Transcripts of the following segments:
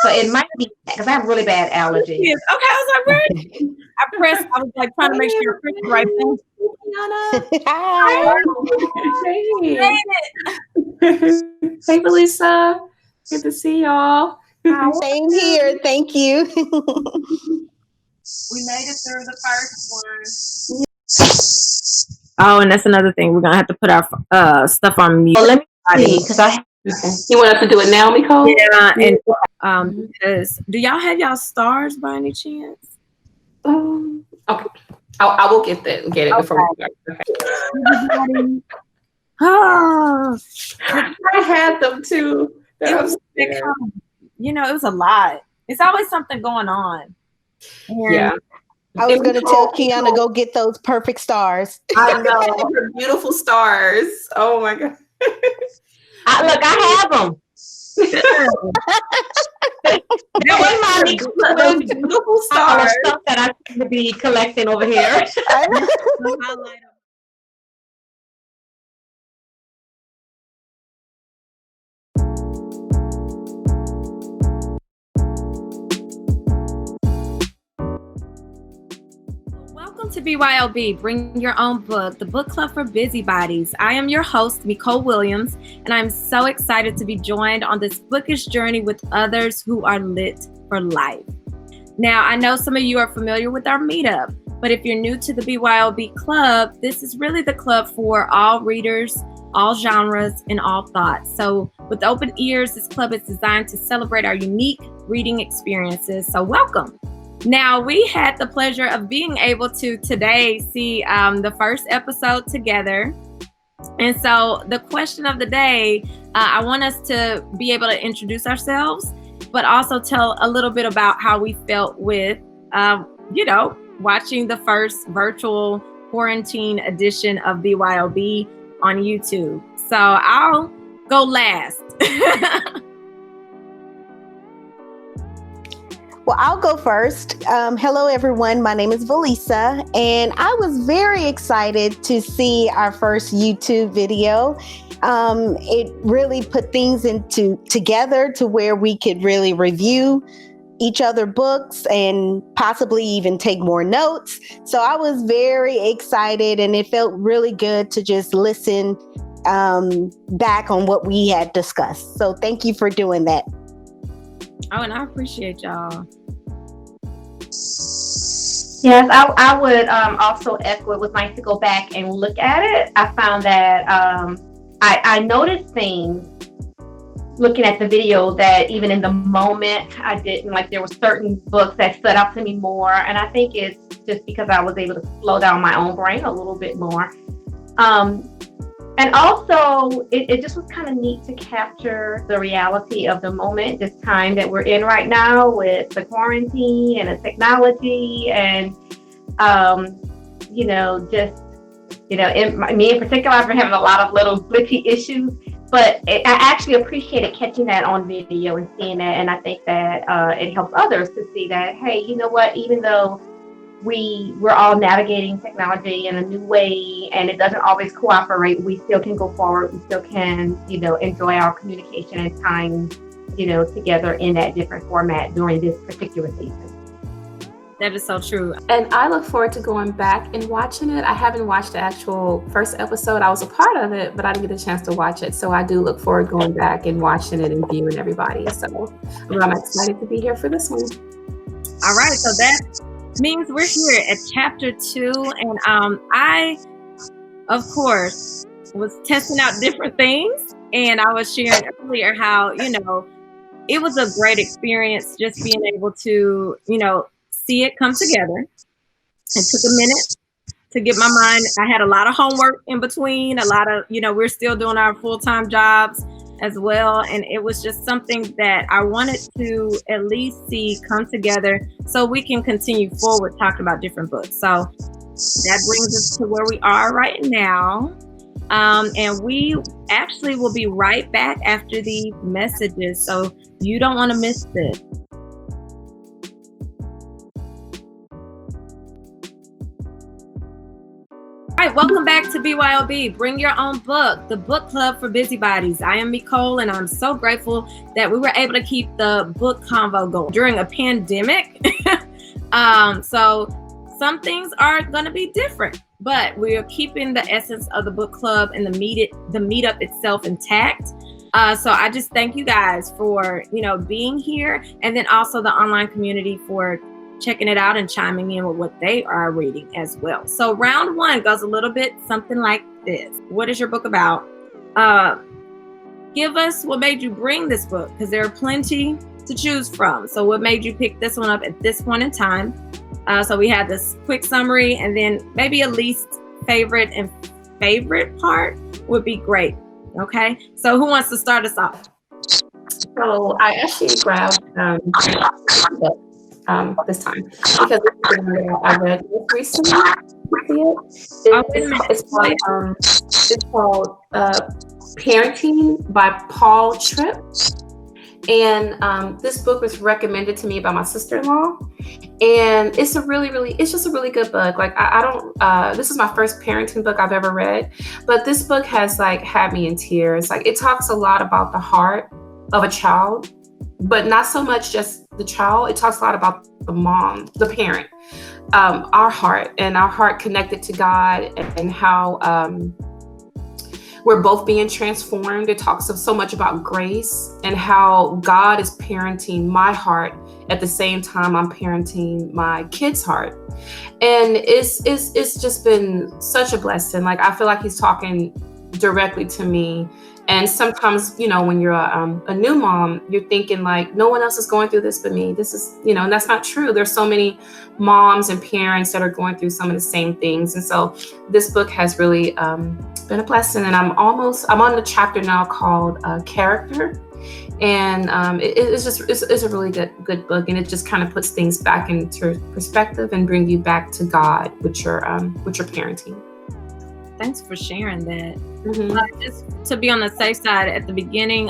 So it might be because I have really bad allergies. Yes. Okay, I was like, where? I was like trying to make sure I pressed the right thing. Hi. Hey, Melissa. Good to see y'all. Same here. Thank you. We made it through the first one. Oh, and that's another thing. We're gonna have to put our stuff on mute. Well, let me see because You want us to do it now, Nicole? Yeah, and because do y'all have y'all stars by any chance? Okay, I will get it before we start. Okay. Oh, I had them too. it was a lot. It's always something going on. Yeah. I was going to tell Kiana, go get those perfect stars. I know. Her beautiful stars. Oh my God. look, I have them. Those beautiful stars. Stuff that I seem to be collecting over here. Welcome to BYOB, Bring Your Own Book, the book club for busybodies. I am your host, Nicole Williams, and I'm so excited to be joined on this bookish journey with others who are lit for life. Now, I know some of you are familiar with our meetup, but if you're new to the BYOB club, this is really the club for all readers, all genres, and all thoughts. So with open ears, this club is designed to celebrate our unique reading experiences. So welcome. Now, we had the pleasure of being able to today see the first episode together. And so the question of the day, I want us to be able to introduce ourselves, but also tell a little bit about how we felt with, watching the first virtual quarantine edition of BYOB on YouTube. So I'll go last. Well, I'll go first. Hello, everyone. My name is Valisa, and I was very excited to see our first YouTube video. It really put things together to where we could really review each other books and possibly even take more notes. So I was very excited, and it felt really good to just listen back on what we had discussed. So thank you for doing that. Oh, and I appreciate y'all. Yes, I would also echo it was nice to go back and look at it. I found that I noticed things looking at the video that even in the moment I didn't like. There were certain books that stood out to me more, and I think it's just because I was able to slow down my own brain a little bit more. And also, it just was kind of neat to capture the reality of the moment, this time that we're in right now with the quarantine and the technology and, me in particular, I've been having a lot of little glitchy issues, but I actually appreciated catching that on video and seeing that. And I think that it helps others to see that, hey, you know what, even though we're all navigating technology in a new way and it doesn't always cooperate, we still can go forward. We still can, enjoy our communication and time, together in that different format during this particular season. That is so true. And I look forward to going back and watching it. I haven't watched the actual first episode. I was a part of it, but I didn't get a chance to watch it. So I do look forward to going back and watching it and viewing everybody. So I'm excited to be here for this one. All right. So that means we're here at chapter 2, and I, of course, was testing out different things, and I was sharing earlier how it was a great experience just being able to see it come together. It took a minute to get my mind. I had a lot of homework in between, a lot of we're still doing our full-time jobs as well, and it was just something that I wanted to at least see come together so we can continue forward talking about different books. So that brings us to where we are right now, and we actually will be right back after the messages, so you don't want to miss this. All right, welcome back to BYOB. Bring your own book, the book club for Busybodies. I am Nicole, and I'm so grateful that we were able to keep the book convo going during a pandemic. So some things are going to be different, but we are keeping the essence of the book club and the meetup itself intact. So I just thank you guys for, being here, and then also the online community for checking it out and chiming in with what they are reading as well. So round one goes a little bit something like this. What is your book about? Give us what made you bring this book, because there are plenty to choose from. So what made you pick this one up at this point in time? So we had this quick summary, and then maybe a least favorite and favorite part would be great. Okay, so who wants to start us off? So I actually grabbed this time because I read it recently. It's called Parenting by Paul Tripp. And this book was recommended to me by my sister-in-law, and it's just a really good book. Like I don't, this is my first parenting book I've ever read, but this book has had me in tears. Like it talks a lot about the heart of a child, but not so much just the child. It talks a lot about the mom, the parent, our heart connected to God, and how we're both being transformed. It talks so much about grace and how God is parenting my heart at the same time I'm parenting my kid's heart. And it's just been such a blessing. Like I feel like he's talking directly to me. And sometimes, when you're a new mom, you're thinking no one else is going through this but me. This is, and that's not true. There's so many moms and parents that are going through some of the same things. And so this book has really been a blessing. And I'm on the chapter now called Character. And it's a really good book. And it just kind of puts things back into perspective and bring you back to God with your parenting. Thanks for sharing that. Mm-hmm. Just to be on the safe side, at the beginning,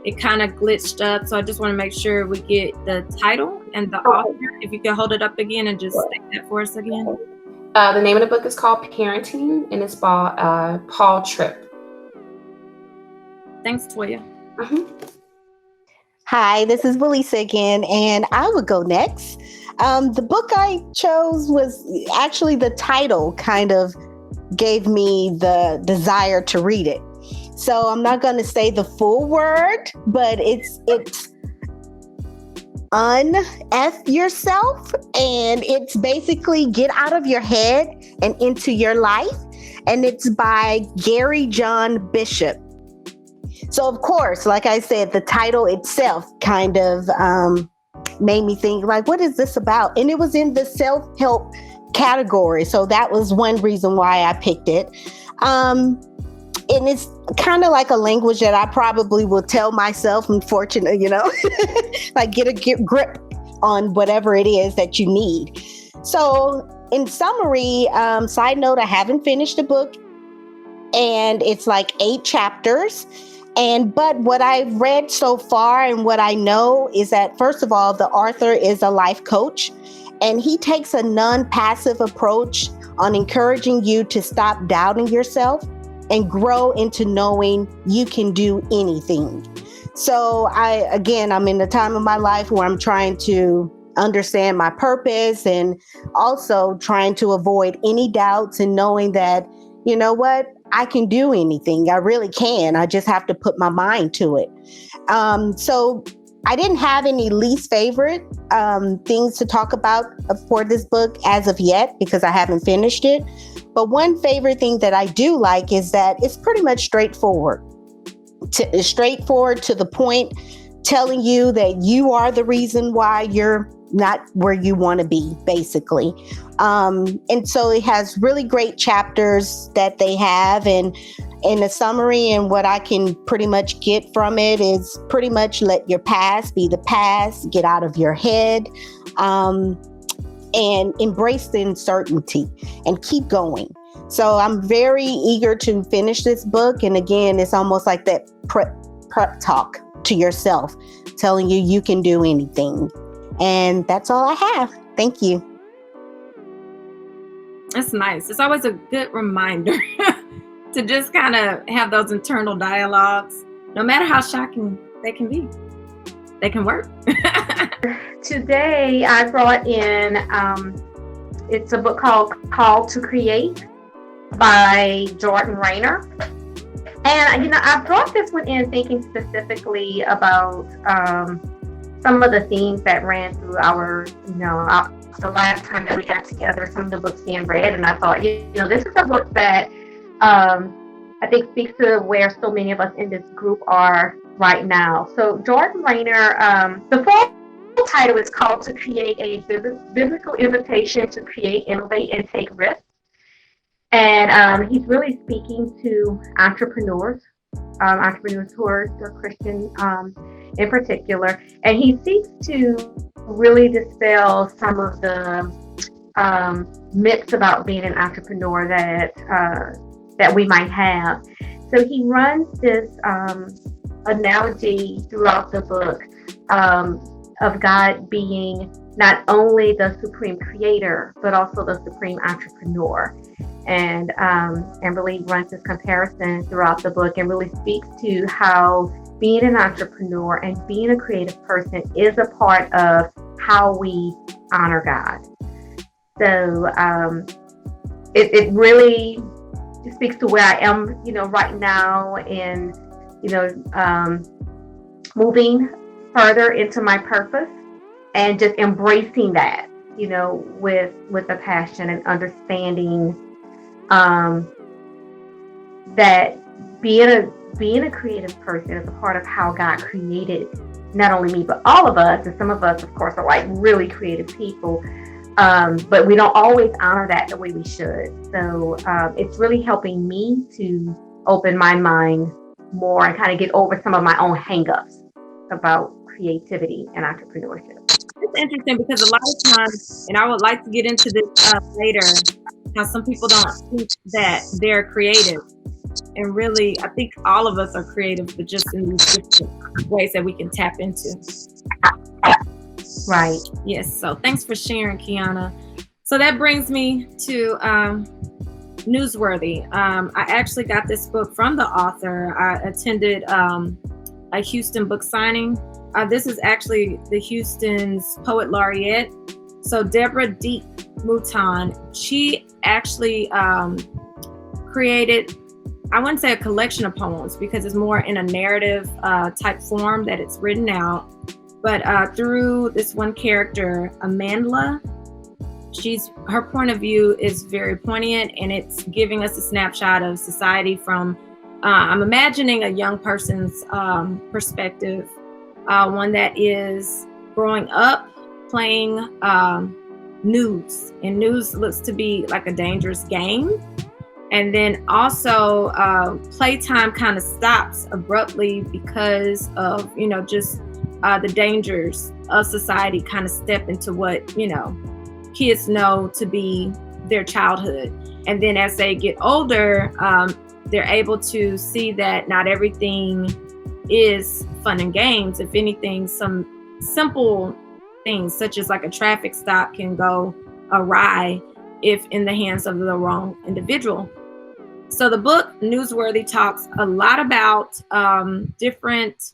it kind of glitched up. So I just want to make sure we get the title and the author. If you could hold it up again and just state that for us again. The name of the book is called Parenting, and it's by Paul Tripp. Thanks, Toya. Mm-hmm. Hi, this is Belisa again, and I would go next. The book I chose was actually the title kind of gave me the desire to read it. So I'm not going to say the full word, but it's Unf yourself, and it's basically get out of your head and into your life, and it's by Gary John Bishop. So of course, like I said, the title itself kind of made me think what is this about? And it was in the self-help category. So that was one reason why I picked it. And it's kind of like a language that I probably will tell myself, unfortunately, get a grip on whatever it is that you need. So in summary, side note, I haven't finished the book, and it's 8 chapters. But what I've read so far and what I know is that, first of all, the author is a life coach. And he takes a non-passive approach on encouraging you to stop doubting yourself and grow into knowing you can do anything. So I'm in the time of my life where I'm trying to understand my purpose, and also trying to avoid any doubts and knowing that, I can do anything. I really can. I just have to put my mind to it. So I didn't have any least favorite things to talk about for this book as of yet, because I haven't finished it. But one favorite thing that I do like is that it's pretty much straightforward to the point, telling you that you are the reason why you're not where you want to be, basically. And so it has really great chapters that they have. And in a summary, and what I can pretty much get from it is pretty much let your past be the past, get out of your head, and embrace the uncertainty and keep going. So I'm very eager to finish this book. And again, it's almost like that prep talk to yourself, telling you can do anything. And that's all I have. Thank you. That's nice. It's always a good reminder to just kind of have those internal dialogues, no matter how shocking they can be. They can work. Today I brought in, it's a book called Call to Create by Jordan Rayner. And, I brought this one in thinking specifically about some of the themes that ran through the last time that we got together, some of the books being read. And I thought, this is a book that I think speaks to where so many of us in this group are right now. So Jordan Rayner, the full title is Called to Create, a biblical invitation to create, innovate, and take risks. And he's really speaking to entrepreneurs who are Christian in particular. And he seeks to really dispel some of the myths about being an entrepreneur that we might have. So he runs this analogy throughout the book of God being not only the supreme creator, but also the supreme entrepreneur. And really runs this comparison throughout the book and really speaks to how being an entrepreneur and being a creative person is a part of how we honor God. So it really speaks to where I am, right now in, moving further into my purpose and just embracing that, with a passion and understanding that being a creative person is a part of how God created not only me but all of us. And some of us, of course, are like really creative people, but we don't always honor that the way we should. So it's really helping me to open my mind more and kind of get over some of my own hang-ups about creativity and entrepreneurship. It's interesting because a lot of times, and I would like to get into this later, how some people don't think that they're creative. And really, I think all of us are creative, but just in these different ways that we can tap into. Right. Yes. So thanks for sharing, Kiana. So that brings me to Newsworthy. I actually got this book from the author. I attended a Houston book signing. This is actually the Houston's Poet Laureate. So Deborah Deep Mouton, she actually created, I wouldn't say a collection of poems because it's more in a narrative type form that it's written out. But through this one character, Amandla, her point of view is very poignant, and it's giving us a snapshot of society from, I'm imagining a young person's perspective, one that is growing up playing news, and news looks to be like a dangerous game. And then also playtime kind of stops abruptly because of, just the dangers of society kind of step into what, kids know to be their childhood. And then as they get older, they're able to see that not everything is fun and games. If anything, some simple things such as like a traffic stop can go awry if in the hands of the wrong individual. So the book Newsworthy talks a lot about different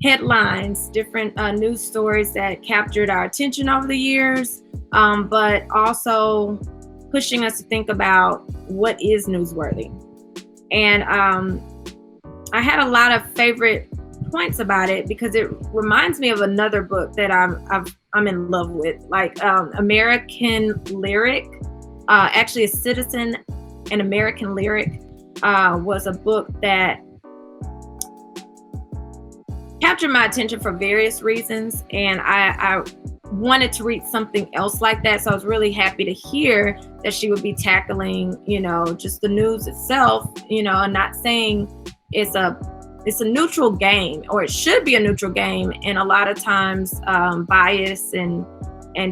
headlines, different news stories that captured our attention over the years, but also pushing us to think about what is newsworthy. And I had a lot of favorite points about it because it reminds me of another book that I'm in love with, like American Lyric. Actually, A Citizen, an American Lyric was a book that captured my attention for various reasons, and I wanted to read something else like that. So I was really happy to hear that she would be tackling, just the news itself, and not saying it's a neutral game, or it should be a neutral game. And a lot of times bias and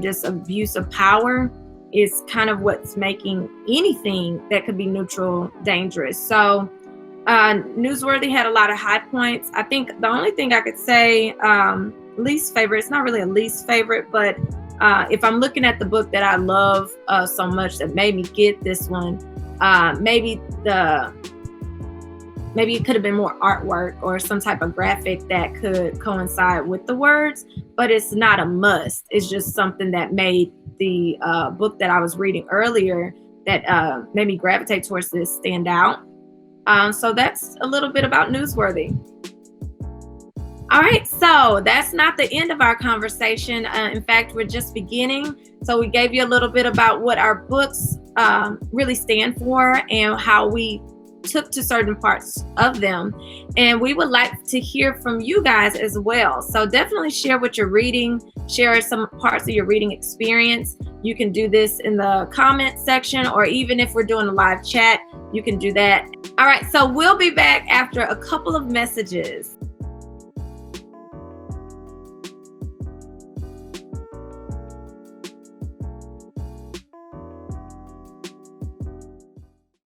just abuse of power is kind of what's making anything that could be neutral dangerous. So Newsworthy had a lot of high points. I think the only thing I could say least favorite, it's not really a least favorite, but if I'm looking at the book that I love so much that made me get this one, maybe it could have been more artwork or some type of graphic that could coincide with the words, but it's not a must. It's just something that made the book that I was reading earlier that made me gravitate towards this stand out. So that's a little bit about Newsworthy. All right, so that's not the end of our conversation. In fact, we're just beginning. So we gave you a little bit about what our books really stand for and how we took to certain parts of them. And we would like to hear from you guys as well. So definitely share what you're reading, share some parts of your reading experience. You can do this in the comment section, or even if we're doing a live chat, you can do that. All right, so we'll be back after a couple of messages.